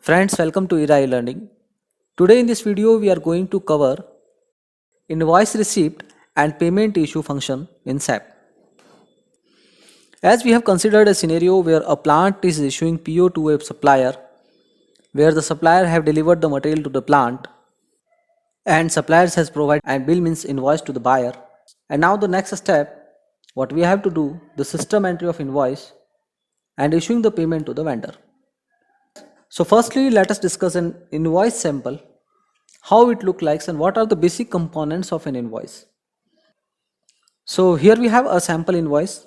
Friends, welcome to ERA Learning. Today in this video we are going to cover invoice receipt and payment issue function in SAP. As we have considered a scenario where a plant is issuing PO to a supplier, where the supplier have delivered the material to the plant and suppliers has provided and bill means invoice to the buyer. And now the next step, what we have to do, the system entry of invoice and issuing the payment to the vendor. So firstly, let us discuss an invoice sample, how it looks like and what are the basic components of an invoice. So here we have a sample invoice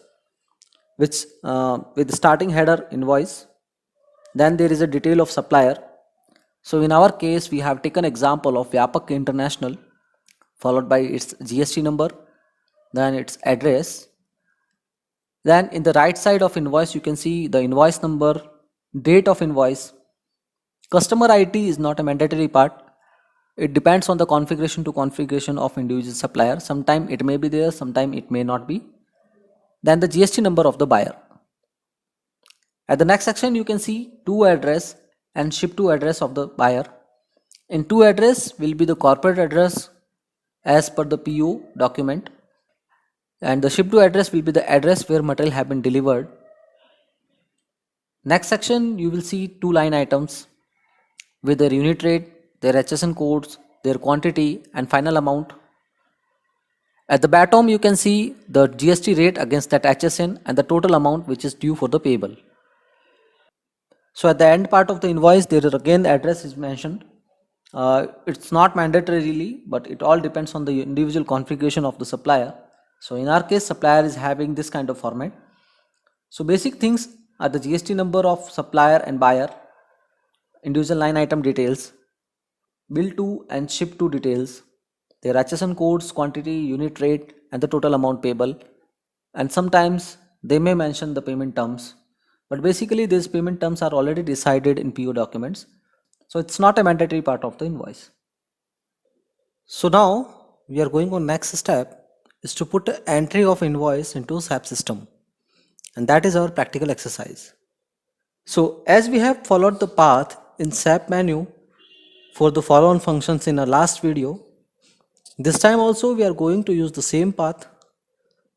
which with the starting header invoice, then there is a detail of supplier. So in our case we have taken example of Vyapak International followed by its GST number, then its address. Then in the right side of invoice you can see the invoice number, date of invoice. Customer ID is not a mandatory part. It depends on the configuration to configuration of individual supplier. Sometime it may be there, sometime it may not be. Then the GST number of the buyer. At the next section you can see to address and ship to address of the buyer. In to address will be the corporate address as per the PO document, and the ship to address will be the address where material have been delivered. Next section you will see two line items with their unit rate, their HSN codes, their quantity and final amount. At the bottom you can see the GST rate against that HSN and the total amount which is due for the payable. So at the end part of the invoice there is again the address is mentioned. It's not mandatory really, but it all depends on the individual configuration of the supplier. So in our case supplier is having this kind of format. So basic things are the GST number of supplier and buyer, individual line item details, bill to and ship to details, their HSN codes, quantity, unit rate and the total amount payable, and sometimes they may mention the payment terms, but basically these payment terms are already decided in PO documents, so it's not a mandatory part of the invoice. So now we are going on next step is to put an entry of invoice into SAP system, and that is our practical exercise. So as we have followed the path in SAP menu for the follow-on functions in our last video, this time also we are going to use the same path,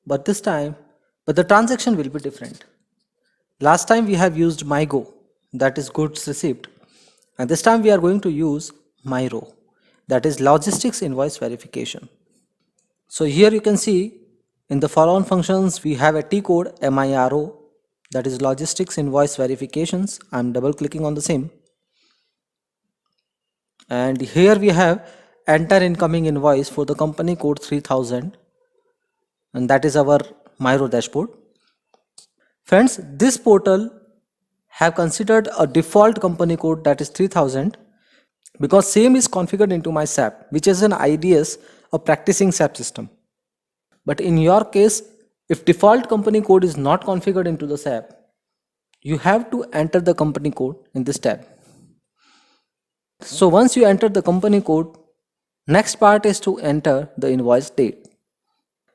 but the transaction will be different. Last time we have used MyGo, that is goods received, and this time we are going to use MyRo, that is logistics invoice verification. So here you can see in the follow-on functions we have a T code MIRO, that is logistics invoice verifications. I am double clicking on the same, and here we have enter incoming invoice for the company code 3000, and that is our MyRo dashboard. Friends, this portal have considered a default company code that is 3000 because same is configured into my SAP, which is an IDS, a practicing SAP system. But in your case, if default company code is not configured into the SAP, you have to enter the company code in this tab. So once you enter the company code, next part is to enter the invoice date.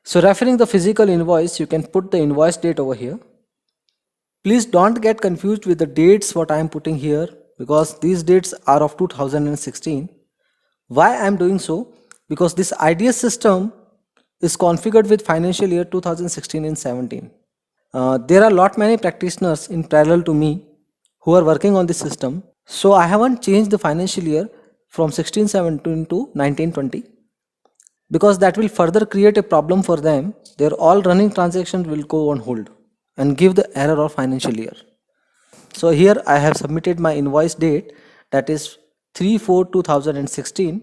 So referring the physical invoice, you can put the invoice date over here. Please don't get confused with the dates what I am putting here, because these dates are of 2016. Why I am doing so? Because this IDS system is configured with financial year 2016 and 17. There are lot many practitioners in parallel to me who are working on this system. So I haven't changed the financial year from 16-17 to 19-20, because that will further create a problem for them. Their all running transactions will go on hold and give the error of financial year. So here I have submitted my invoice date, that is 3/4/2016.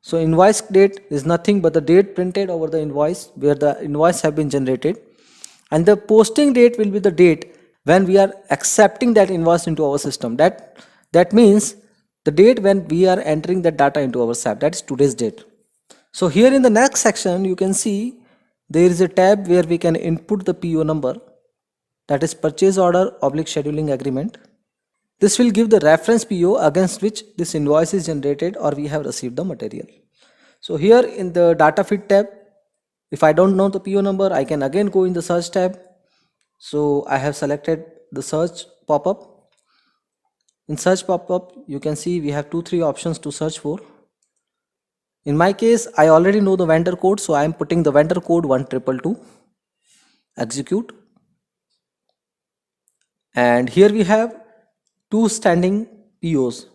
So invoice date is nothing but the date printed over the invoice where the invoice have been generated, and the posting date will be the date when we are accepting that invoice into our system. That means the date when we are entering that data into our SAP, that is today's date. So here in the next section you can see there is a tab where we can input the PO number, that is purchase order / scheduling agreement. This will give the reference PO against which this invoice is generated or we have received the material. So here in the data feed tab, if I don't know the PO number, I can again go in the search tab. So I have selected the search pop-up. In search pop-up, you can see we have 2-3 options to search for. In my case, I already know the vendor code, so I am putting the vendor code 1222. Execute. And here we have 2 standing POs,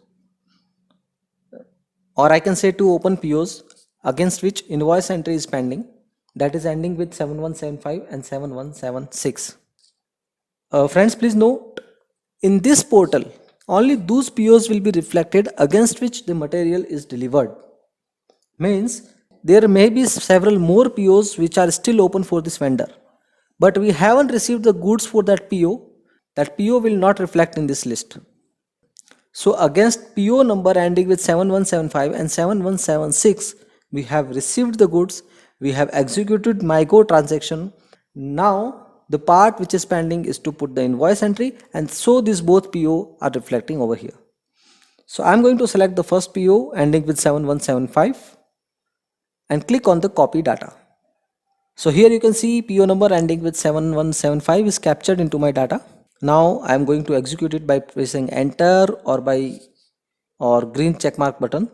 or I can say 2 open POs against which invoice entry is pending, that is ending with 7175 and 7176. Friends, please note, in this portal, only those POs will be reflected against which the material is delivered. Means there may be several more POs which are still open for this vendor, but we haven't received the goods for that PO. That PO will not reflect in this list. So against PO number ending with 7175 and 7176, we have received the goods, we have executed MyGo transaction. Now the part which is pending is to put the invoice entry, and so these both PO are reflecting over here. So I'm going to select the first PO ending with 7175 and click on the copy data. So here you can see PO number ending with 7175 is captured into my data. Now I am going to execute it by pressing enter or green check mark button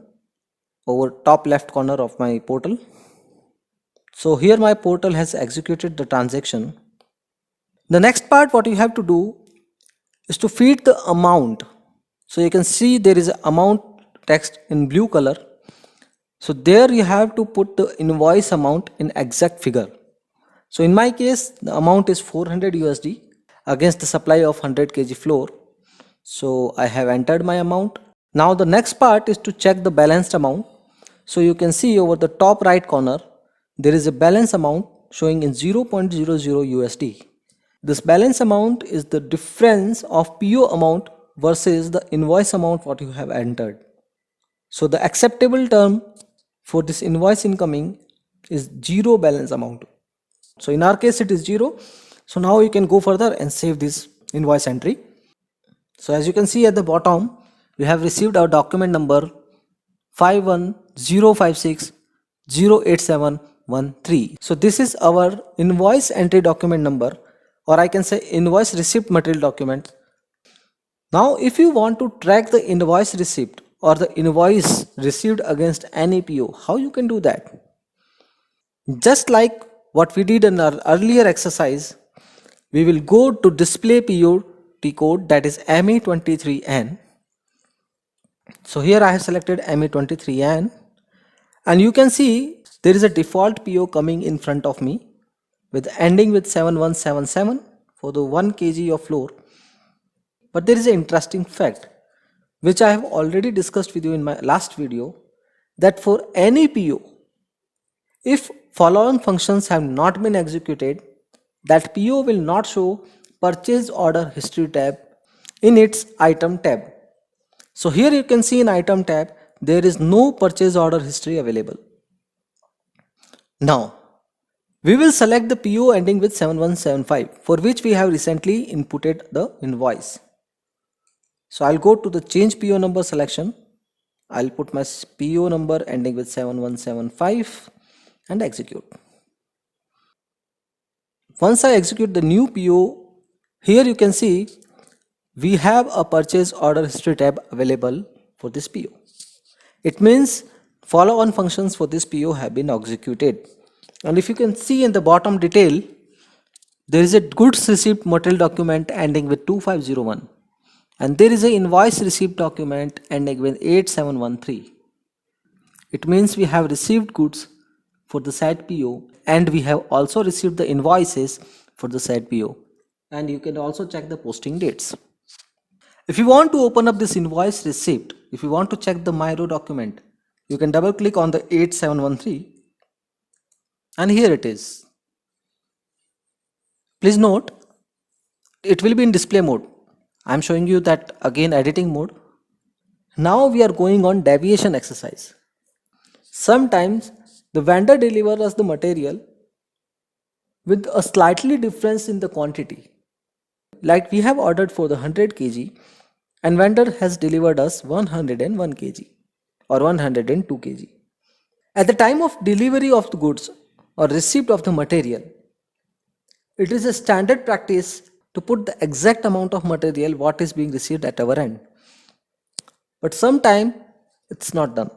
over top left corner of my portal. So here my portal has executed the transaction. The next part what you have to do is to feed the amount. So you can see there is amount text in blue color. So there you have to put the invoice amount in exact figure. So in my case, the amount is 400 USD against the supply of 100 kg flour. So I have entered my amount. Now the next part is to check the balanced amount. So you can see over the top right corner, there is a balance amount showing in 0.00 USD. This balance amount is the difference of PO amount versus the invoice amount what you have entered. So the acceptable term for this invoice incoming is 0 balance amount. So in our case it is 0. So now you can go further and save this invoice entry. So as you can see at the bottom, we have received our document number 51056087113. So this is our invoice entry document number, or I can say invoice receipt material document. Now if you want to track the invoice receipt or the invoice received against any PO, how you can do that? Just like what we did in our earlier exercise, we will go to display PO T code, that is ME23N. So here I have selected ME23N, and you can see there is a default PO coming in front of me with ending with 7177 for the 1 kg of flour. But there is an interesting fact which I have already discussed with you in my last video, that for any PO, if following functions have not been executed, that PO will not show purchase order history tab in its item tab. So here you can see in item tab there is no purchase order history available. Now we will select the PO ending with 7175 for which we have recently inputted the invoice. So I'll go to the change PO number selection. I'll put my PO number ending with 7175 and execute. Once I execute the new PO, here you can see we have a purchase order history tab available for this PO. It means follow-on functions for this PO have been executed. And if you can see in the bottom detail, there is a goods receipt material document ending with 2501. And there is an invoice receipt document ending with 8713. It means we have received goods for the said PO, and we have also received the invoices for the said PO. And you can also check the posting dates. If you want to open up this invoice receipt, if you want to check the MyRow document, you can double click on the 8713, and here it is. Please note, it will be in display mode. I am showing you that again editing mode. Now we are going on deviation exercise. Sometimes the vendor delivers us the material with a slightly difference in the quantity. Like we have ordered for the 100 kg and vendor has delivered us 101 kg or 102 kg. At the time of delivery of the goods or receipt of the material, it is a standard practice to put the exact amount of material what is being received at our end. but sometime it's not done.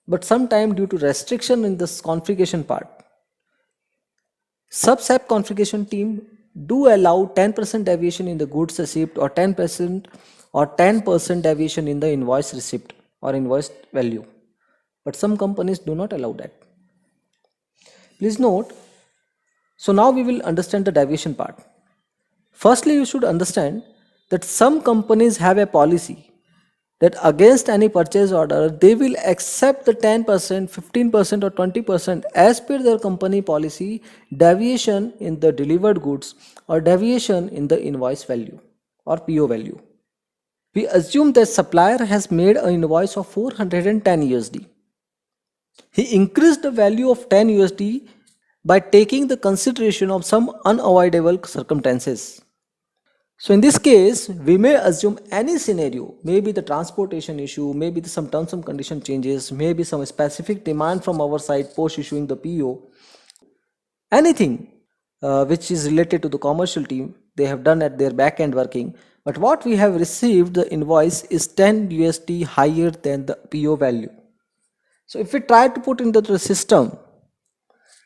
But sometime due to restriction in this configuration part, sub-SAP configuration team do allow 10% deviation in the goods receipt or 10% deviation in the invoice receipt or invoice value. But some companies do not allow that. Please note, so now we will understand the deviation part. Firstly, you should understand that some companies have a policy that against any purchase order, they will accept the 10%, 15%, or 20% as per their company policy deviation in the delivered goods or deviation in the invoice value or PO value. We assume that supplier has made an invoice of 410 USD. He increased the value of 10 USD by taking the consideration of some unavoidable circumstances. So in this case, we may assume any scenario, maybe the transportation issue, maybe some terms and condition changes, maybe some specific demand from our side post issuing the PO, anything which is related to the commercial team, they have done at their back end working. But what we have received, the invoice is 10 USD higher than the PO value. So if we try to put into the system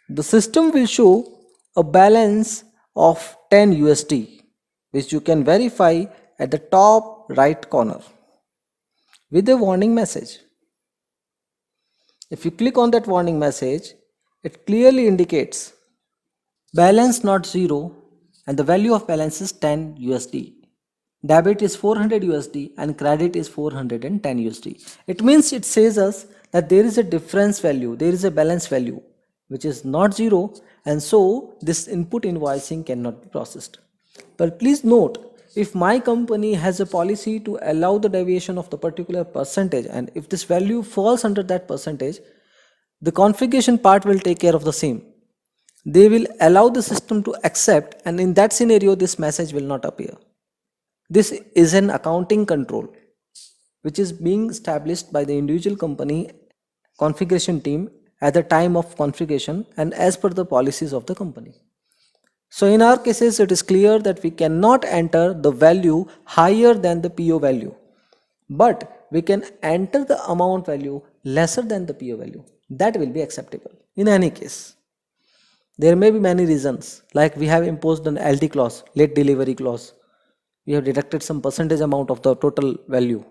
will show a balance of 10 USD, which you can verify at the top right corner with a warning message. If you click on that warning message, it clearly indicates balance not zero and the value of balance is 10 USD. Debit is 400 USD and credit is 410 USD. It means it says us that there is a difference value, there is a balance value which is not zero, and so this input invoicing cannot be processed. But please note, if my company has a policy to allow the deviation of the particular percentage, and if this value falls under that percentage, the configuration part will take care of the same. They will allow the system to accept, and in that scenario this message will not appear. This is an accounting control which is being established by the individual company configuration team at the time of configuration and as per the policies of the company. So in our cases, it is clear that we cannot enter the value higher than the PO value, but we can enter the amount value lesser than the PO value. That will be acceptable in any case. There may be many reasons, like we have imposed an LD clause, late delivery clause. We have deducted some percentage amount of the total value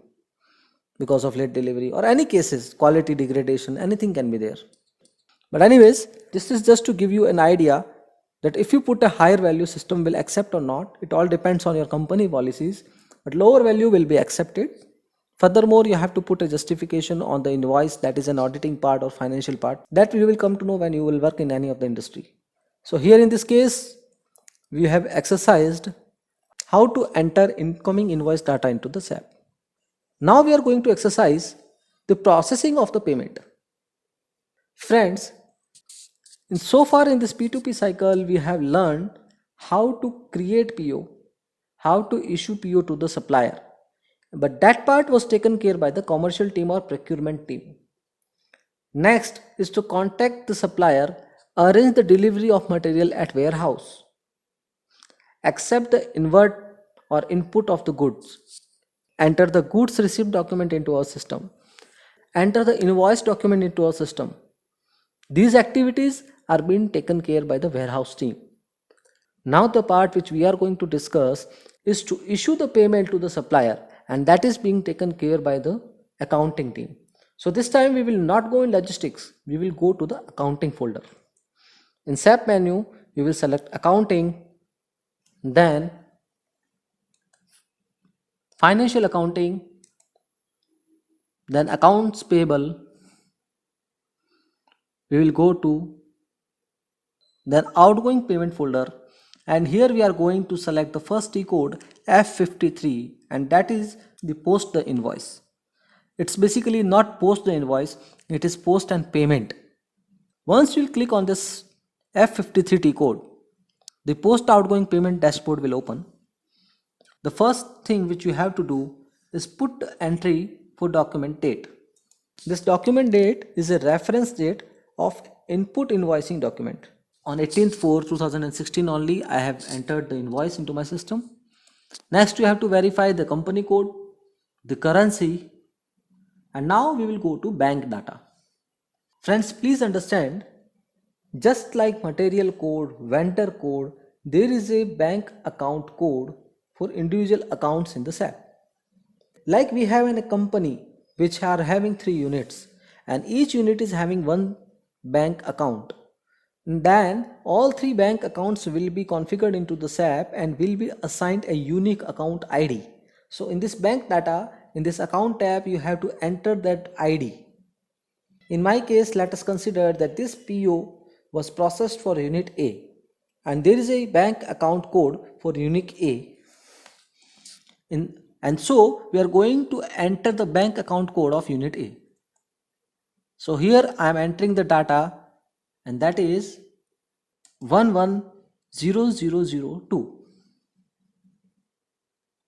because of late delivery, or any cases, quality degradation, anything can be there. But anyways, this is just to give you an idea that if you put a higher value, system will accept or not. It all depends on your company policies, but lower value will be accepted. Furthermore, you have to put a justification on the invoice, that is an auditing part or financial part, that you will come to know when you will work in any of the industry. So here in this case, we have exercised how to enter incoming invoice data into the SAP. Now we are going to exercise the processing of the payment. Friends, so far in this P2P cycle, we have learned how to create PO, how to issue PO to the supplier. But that part was taken care by the commercial team or procurement team. Next is to contact the supplier, arrange the delivery of material at warehouse, accept the invert or input of the goods, enter the goods receipt document into our system, enter the invoice document into our system. These activities are being taken care by the warehouse team. Now the part which we are going to discuss is to issue the payment to the supplier, and that is being taken care by the accounting team. So this time we will not go in logistics, we will go to the accounting folder. In SAP menu, we will select accounting, then financial accounting, then accounts payable. We will go to then outgoing payment folder, and here we are going to select the first T code F53, and that is the post the invoice. It's basically not post the invoice, it is post and payment. Once you click on this F53 T code, the post outgoing payment dashboard will open. The first thing which you have to do is put the entry for document date. This document date is a reference date of input invoicing document. On 18/4/2016 only, I have entered the invoice into my system. Next, you have to verify the company code, the currency, And now we will go to bank data. Friends, please understand, just like material code, vendor code, there is a bank account code for individual accounts in the SAP. Like we have in a company which are having 3 units, and each unit is having one bank account. Then all 3 bank accounts will be configured into the SAP and will be assigned a unique account ID. So in this bank data, in this account tab, you have to enter that ID. In my case, let us consider that this PO was processed for unit A, and there is a bank account code for unit A. And so we are going to enter the bank account code of unit A. So here I am entering the data, and that is 110002.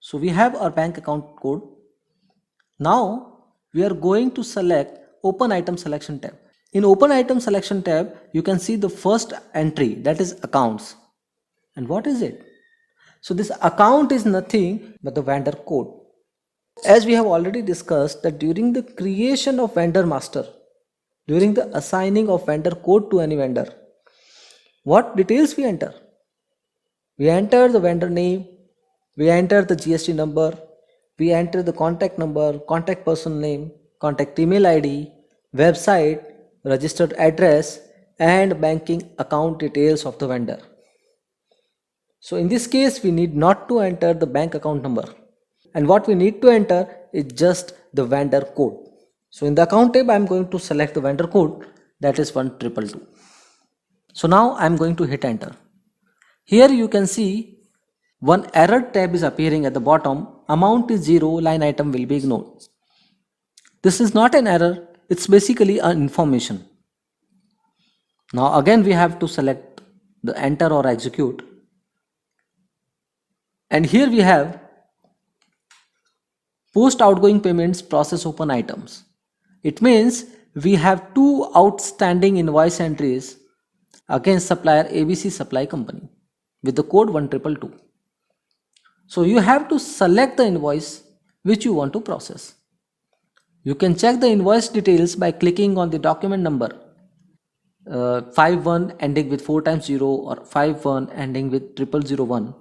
So we have our bank account code. Now we are going to select Open Item Selection tab. In Open Item Selection tab, you can see the first entry, that is accounts. And what is it? So this account is nothing but the vendor code. As we have already discussed that during the creation of vendor master, during the assigning of vendor code to any vendor, what details we enter? We enter the vendor name, we enter the GST number, we enter the contact number, contact person name, contact email ID, website, registered address, and banking account details of the vendor. So in this case, we need not to enter the bank account number, and what we need to enter is just the vendor code. So in the account tab, I am going to select the vendor code, that is 1222. So now I am going to hit enter. Here you can see one error tab is appearing at the bottom. Amount is 0, line item will be ignored. This is not an error, it's basically an information. Now again we have to select the enter or execute. And here we have post outgoing payments, process open items. It means we have 2 outstanding invoice entries against supplier ABC Supply Company with the code 1222. So you have to select the invoice which you want to process. You can check the invoice details by clicking on the document number 51 ending with 4 times 0 or 51 ending with 0001.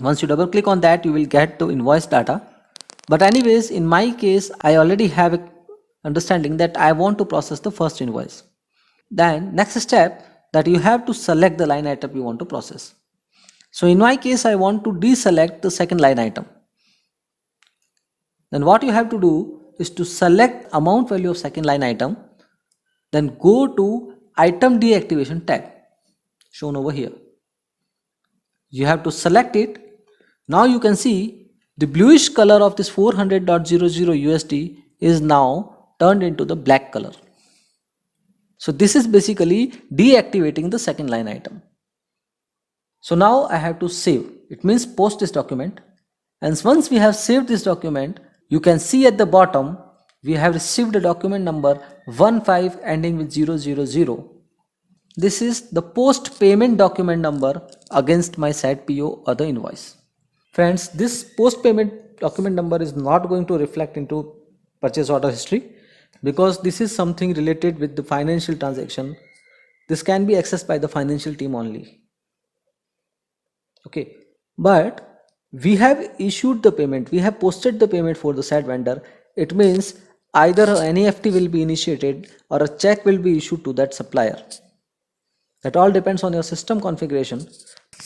Once you double click on that, you will get the invoice data. But anyways, in my case, I already have a understanding that I want to process the first invoice. Then next step, that you have to select the line item you want to process. So in my case, I want to deselect the second line item. Then what you have to do is to select amount value of second line item, then go to item deactivation tab shown over here. You have to select it. Now you can see the bluish color of this 400.00 USD is now turned into the black color. So this is basically deactivating the second line item. So now I have to save. It means post this document. And once we have saved this document, you can see at the bottom we have received a document number 15 ending with 000. This is the post payment document number against my said PO or the invoice. Friends, this post payment document number is not going to reflect into purchase order history because this is something related with the financial transaction. This can be accessed by the financial team only. Okay, but we have issued the payment, we have posted the payment for the said vendor. It means either an NEFT will be initiated or a check will be issued to that supplier. That all depends on your system configuration.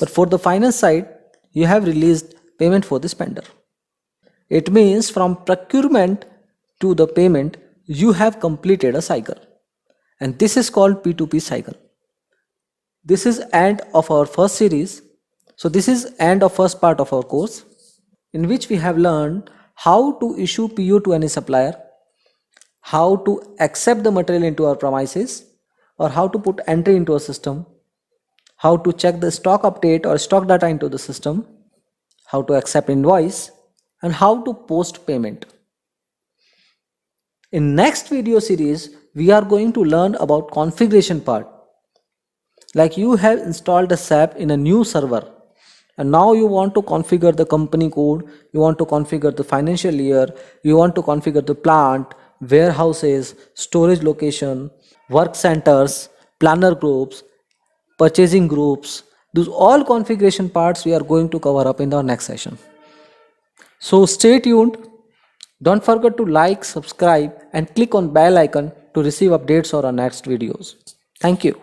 But for the finance side, you have released payment for this vendor. It means from procurement to the payment, you have completed a cycle. And this is called P2P cycle. This is end of our first series. So this is end of first part of our course, in which we have learned how to issue PO to any supplier, how to accept the material into our premises, or how to put entry into a system, how to check the stock update or stock data into the system, how to accept invoice, and how to post payment. In next video series, we are going to learn about configuration part. Like you have installed a SAP in a new server, And now you want to configure the company code, you want to configure the financial year, you want to configure the plant, warehouses, storage location, work centers, planner groups, purchasing groups. Those all configuration parts we are going to cover up in the next session. So stay tuned. Don't forget to like, subscribe and click on bell icon to receive updates on our next videos. Thank you.